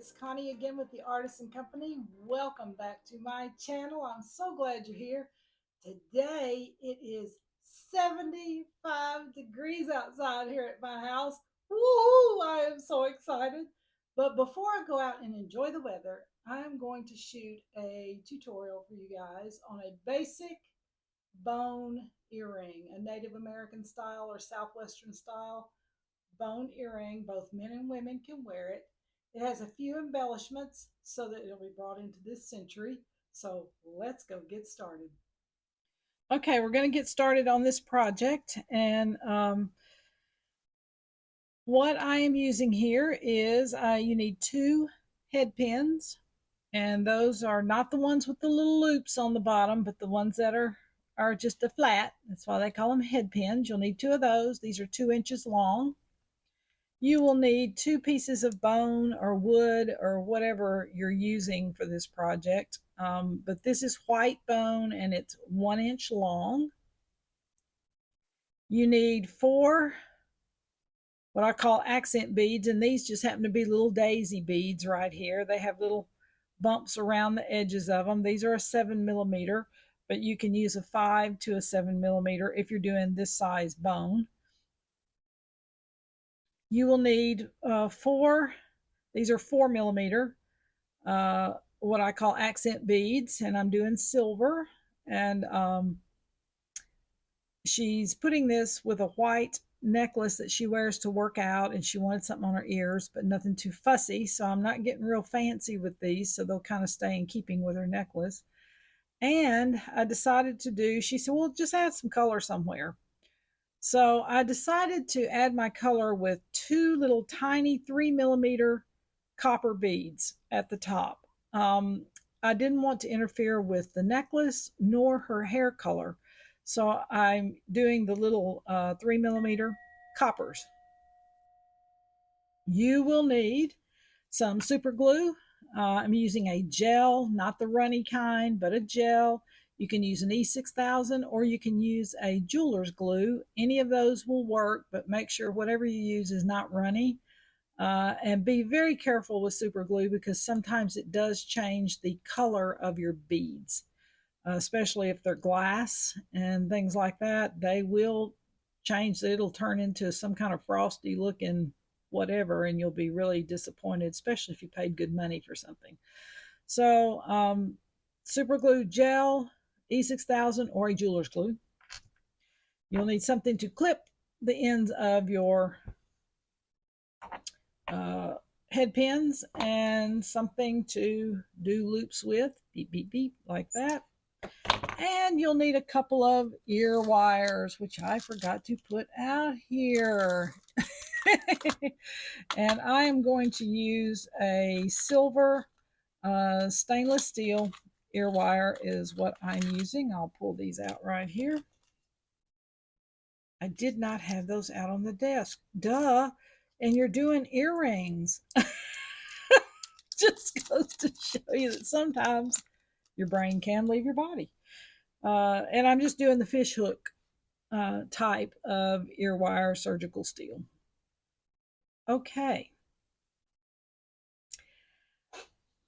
it's Connie again with the Artisan Company. Welcome back to my channel. I'm so glad you're here. Today it is 75 degrees outside here at my house. Woohoo! I am so excited. But before I go out and enjoy the weather, I'm going to shoot a tutorial for you guys on a basic bone earring, a Native American style or Southwestern style bone earring. Both men and women can wear it. It has a few embellishments so that it'll be brought into this century. So let's go get started. Okay, we're going to get started on this project. And what I am using here is you need two head pins. And those are not the ones with the little loops on the bottom, but the ones that are just a flat. That's why they call them head pins. You'll need two of those. These are 2 inches long. You will need two pieces of bone or wood or whatever you're using for this project. But this is white bone and it's 1 inch long. You need 4 what I call accent beads, and these just happen to be little daisy beads right here. They have little bumps around the edges of them. These are a 7 millimeter, but you can use a 5 to a 7 millimeter if you're doing this size bone. You will need 4, these are 4 millimeter, what I call accent beads, and I'm doing silver. And she's putting this with a white necklace that she wears to work out, and she wanted something on her ears, but nothing too fussy. So I'm not getting real fancy with these, so they'll kind of stay in keeping with her necklace. And I decided to do, she said, well, just add some color somewhere. So I decided to add my color with 2 little tiny 3 millimeter copper beads at the top. I didn't want to interfere with the necklace nor her hair color. So I'm doing the little 3 millimeter coppers. You will need some super glue. I'm using a gel, not the runny kind, but a gel. You can use an E6000 or you can use a jeweler's glue. Any of those will work, but make sure whatever you use is not runny. And be very careful with super glue because sometimes it does change the color of your beads, especially if they're glass and things like that. They will change, it'll turn into some kind of frosty looking whatever, and you'll be really disappointed, especially if you paid good money for something. So super glue gel, E6000 or a jeweler's glue. You'll need something to clip the ends of your head pins and something to do loops with, beep beep beep, like that. And you'll need a couple of ear wires, which I forgot to put out here. And I am going to use a silver stainless steel ear wire is what I'm using. I'll pull these out right here. I did not have those out on the desk. Duh. And you're doing earrings. Just goes to show you that sometimes your brain can leave your body. And I'm just doing the fish hook type of ear wire surgical steel. Okay.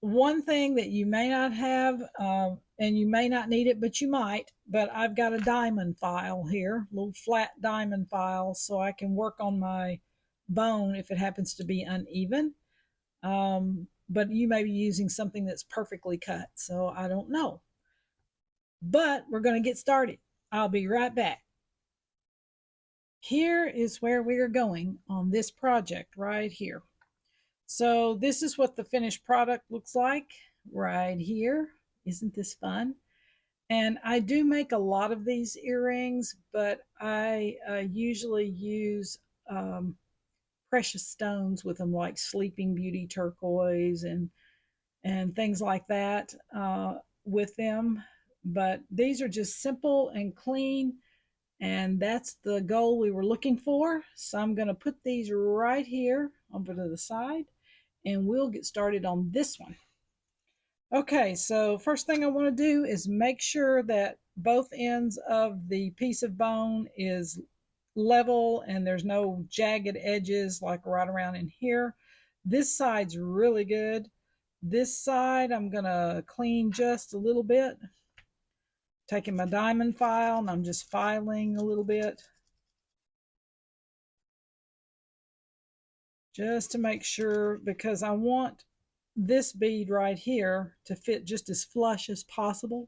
One thing that you may not have, and you may not need it, but you might, but I've got a diamond file here, a little flat diamond file, so I can work on my bone if it happens to be uneven. But you may be using something that's perfectly cut, so I don't know. But we're going to get started. I'll be right back. Here is where we are going on this project right here. So this is what the finished product looks like right here. Isn't this fun? And I do make a lot of these earrings, but I usually use precious stones with them, like Sleeping Beauty turquoise and things like that with them. But these are just simple and clean, and that's the goal we were looking for. So I'm going to put these right here over to the side, and we'll get started on this one. Okay, so first thing I want to do is make sure that both ends of the piece of bone is level and there's no jagged edges like right around in here. This side's really good. This side I'm gonna clean just a little bit. Taking my diamond file and I'm just filing a little bit. Just to make sure, because I want this bead right here to fit just as flush as possible.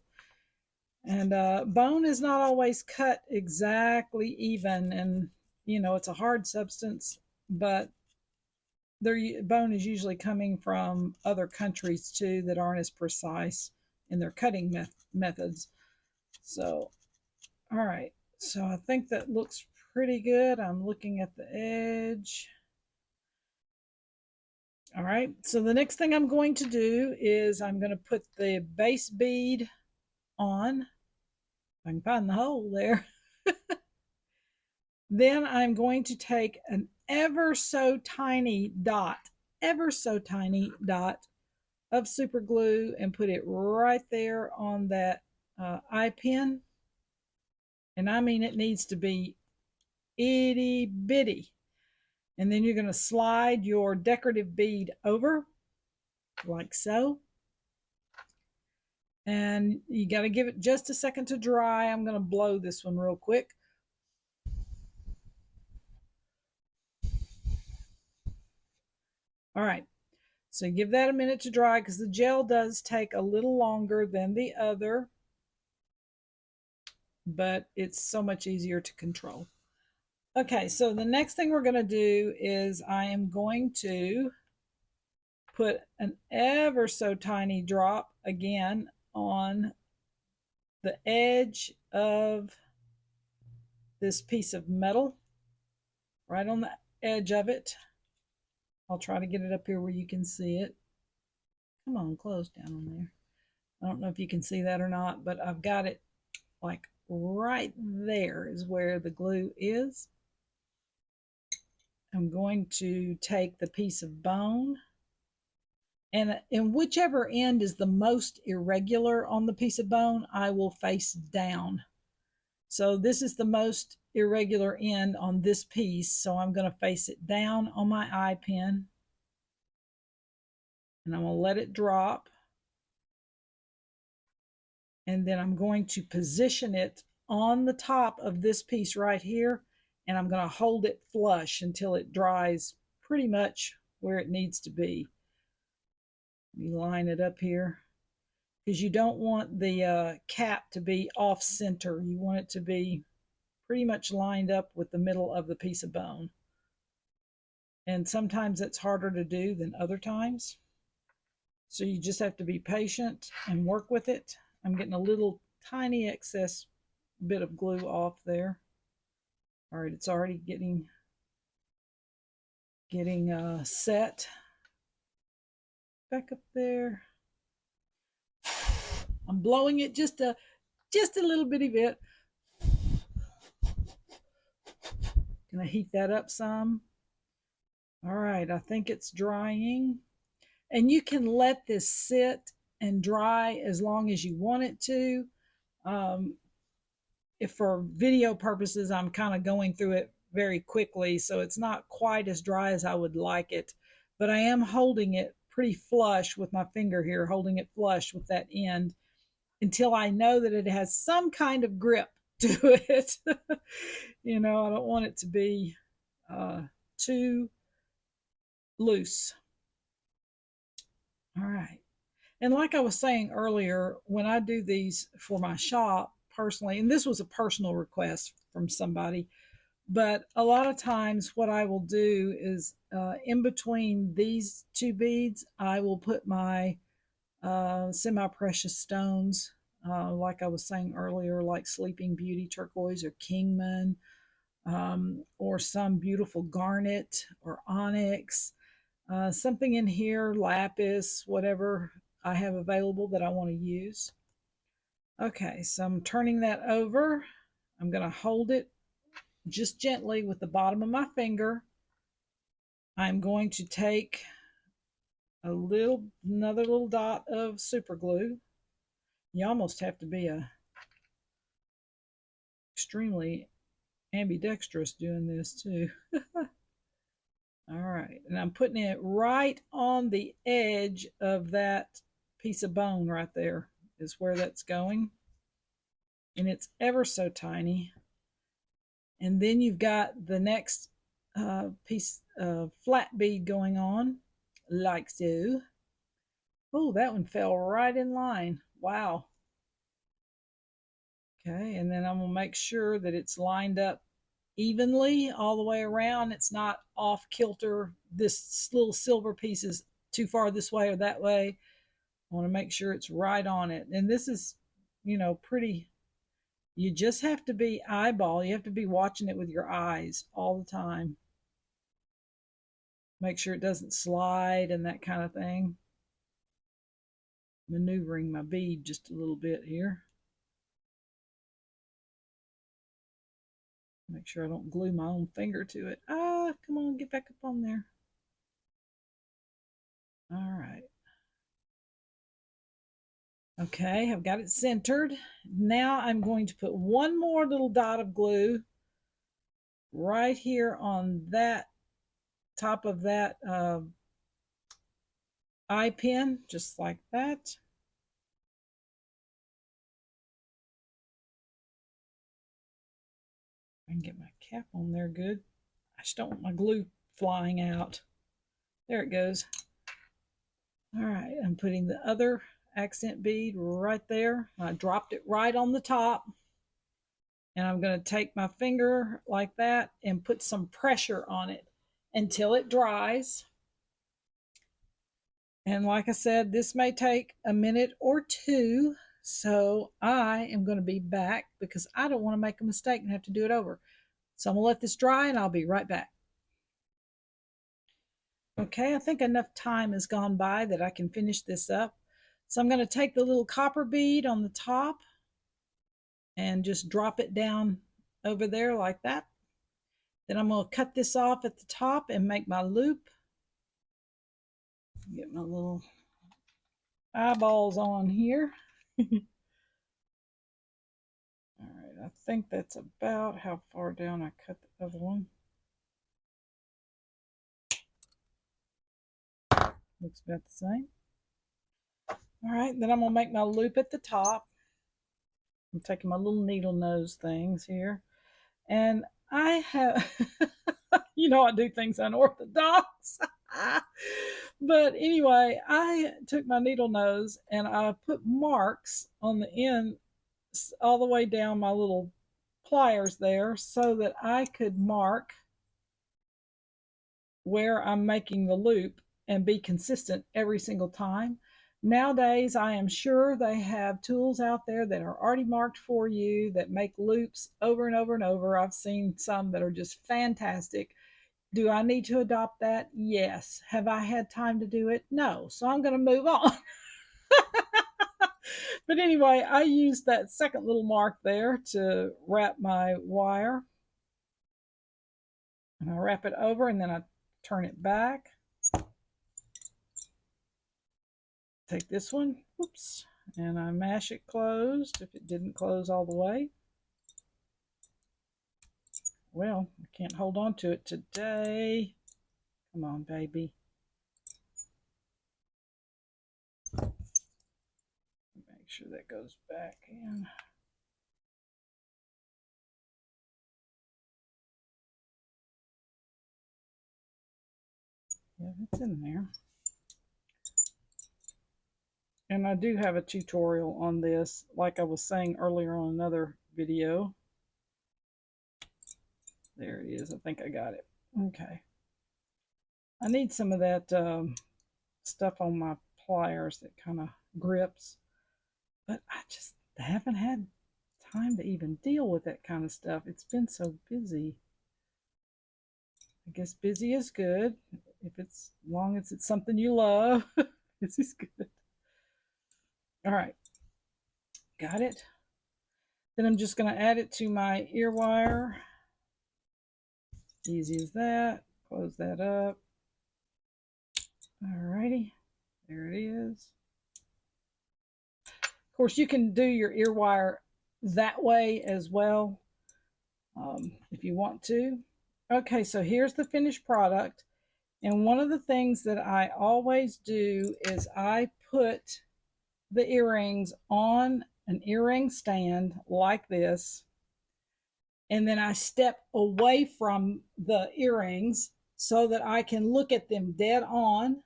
And bone is not always cut exactly even, and you know it's a hard substance, but their bone is usually coming from other countries too that aren't as precise in their cutting methods. So, all right, so I think that looks pretty good. I'm looking at the edge. All right, so the next thing I'm going to do is I'm going to put the base bead on. If I can find the hole there. Then I'm going to take an ever so tiny dot of super glue and put it right there on that eye pin. And I mean, it needs to be itty bitty. And then you're going to slide your decorative bead over like so. And you got to give it just a second to dry. I'm going to blow this one real quick. All right, so give that a minute to dry because the gel does take a little longer than the other, but it's so much easier to control. Okay, so the next thing we're going to do is I am going to put an ever so tiny drop again on the edge of this piece of metal, right on the edge of it. I'll try to get it up here where you can see it. Come on, close down on there. I don't know if you can see that or not, but I've got it like right there is where the glue is. I'm going to take the piece of bone, and in whichever end is the most irregular on the piece of bone, I will face down. So this is the most irregular end on this piece, so I'm going to face it down on my eye pin, and I'm going to let it drop. And then I'm going to position it on the top of this piece right here, and I'm going to hold it flush until it dries pretty much where it needs to be. Let me line it up here because you don't want the cap to be off center. You want it to be pretty much lined up with the middle of the piece of bone. And sometimes it's harder to do than other times. So you just have to be patient and work with it. I'm getting a little tiny excess bit of glue off there. All right, it's already getting set. Back up there. I'm blowing it just a little bitty bit. Gonna heat that up some. All right, I think it's drying. And you can let this sit and dry as long as you want it to. If for video purposes, I'm kind of going through it very quickly, so it's not quite as dry as I would like it, but I am holding it pretty flush with my finger here, holding it flush with that end until I know that it has some kind of grip to it. You know, I don't want it to be too loose. All right. And like I was saying earlier, when I do these for my shop personally, and this was a personal request from somebody, but a lot of times what I will do is in between these two beads, I will put my semi-precious stones, like I was saying earlier, like Sleeping Beauty turquoise or Kingman, or some beautiful garnet or onyx, something in here, lapis, whatever I have available that I want to use. Okay, so I'm turning that over. I'm going to hold it just gently with the bottom of my finger. I'm going to take another little dot of super glue. You almost have to be extremely ambidextrous doing this too. All right, and I'm putting it right on the edge of that piece of bone right there is where that's going. And it's ever so tiny. And then you've got the next piece of flat bead going on, like so. Oh, that one fell right in line. Wow. Okay, and then I'm going to make sure that it's lined up evenly all the way around. It's not off kilter. This little silver piece is too far this way or that way. I want to make sure it's right on it. And this is, pretty. You just have to be eyeball. You have to be watching it with your eyes all the time. Make sure it doesn't slide and that kind of thing. Maneuvering my bead just a little bit here. Make sure I don't glue my own finger to it. Ah, come on, get back up on there. All right. Okay, I've got it centered. Now I'm going to put one more little dot of glue right here on that top of that eye pin, just like that. I can get my cap on there good. I just don't want my glue flying out. There it goes. All right, I'm putting the other accent bead right there. I dropped it right on the top. And I'm going to take my finger like that and put some pressure on it until it dries. And like I said, this may take a minute or two. So I am going to be back because I don't want to make a mistake and have to do it over. So I'm going to let this dry and I'll be right back. Okay, I think enough time has gone by that I can finish this up. So I'm going to take the little copper bead on the top and just drop it down over there like that. Then I'm going to cut this off at the top and make my loop. Get my little eyeballs on here. All right, I think that's about how far down I cut the other one. Looks about the same. All right, then I'm going to make my loop at the top. I'm taking my little needle nose things here. And I have, I do things unorthodox. But anyway, I took my needle nose and I put marks on the end all the way down my little pliers there so that I could mark where I'm making the loop and be consistent every single time. Nowadays, I am sure they have tools out there that are already marked for you that make loops over and over and over. I've seen some that are just fantastic. Do I need to adopt that? Yes. Have I had time to do it? No. So I'm going to move on. But anyway, I used that second little mark there to wrap my wire. And I wrap it over and then I turn it back. Take this one, whoops, and I mash it closed if it didn't close all the way. Well, I can't hold on to it today. Come on, baby. Make sure that goes back in. Yeah, it's in there. And I do have a tutorial on this, like I was saying earlier on another video. There it is. I think I got it. Okay. I need some of that stuff on my pliers that kind of grips. But I just haven't had time to even deal with that kind of stuff. It's been so busy. I guess busy is good. If it's long as it's something you love, this is good. All right. Got it. Then I'm just going to add it to my ear wire. Easy as that. Close that up. Alrighty. There it is. Of course, you can do your ear wire that way as well if you want to. Okay, so here's the finished product. And one of the things that I always do is I put the earrings on an earring stand like this, and then I step away from the earrings so that I can look at them dead on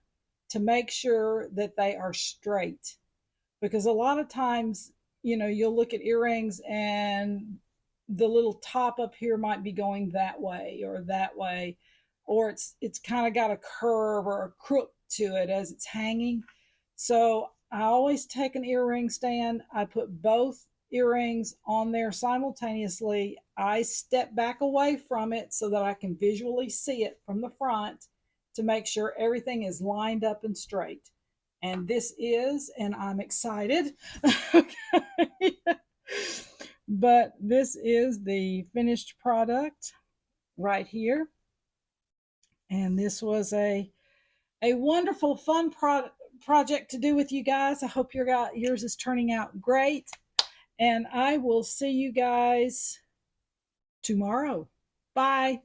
to make sure that they are straight. Because a lot of times, you'll look at earrings and the little top up here might be going that way or that way, or it's kind of got a curve or a crook to it as it's hanging. So I always take an earring stand, I put both earrings on there simultaneously. I step back away from it so that I can visually see it from the front to make sure everything is lined up and straight. And this is, and I'm excited. Okay. But this is the finished product right here. And this was a wonderful, fun project to do with you guys. I hope yours is turning out great. And I will see you guys tomorrow. Bye.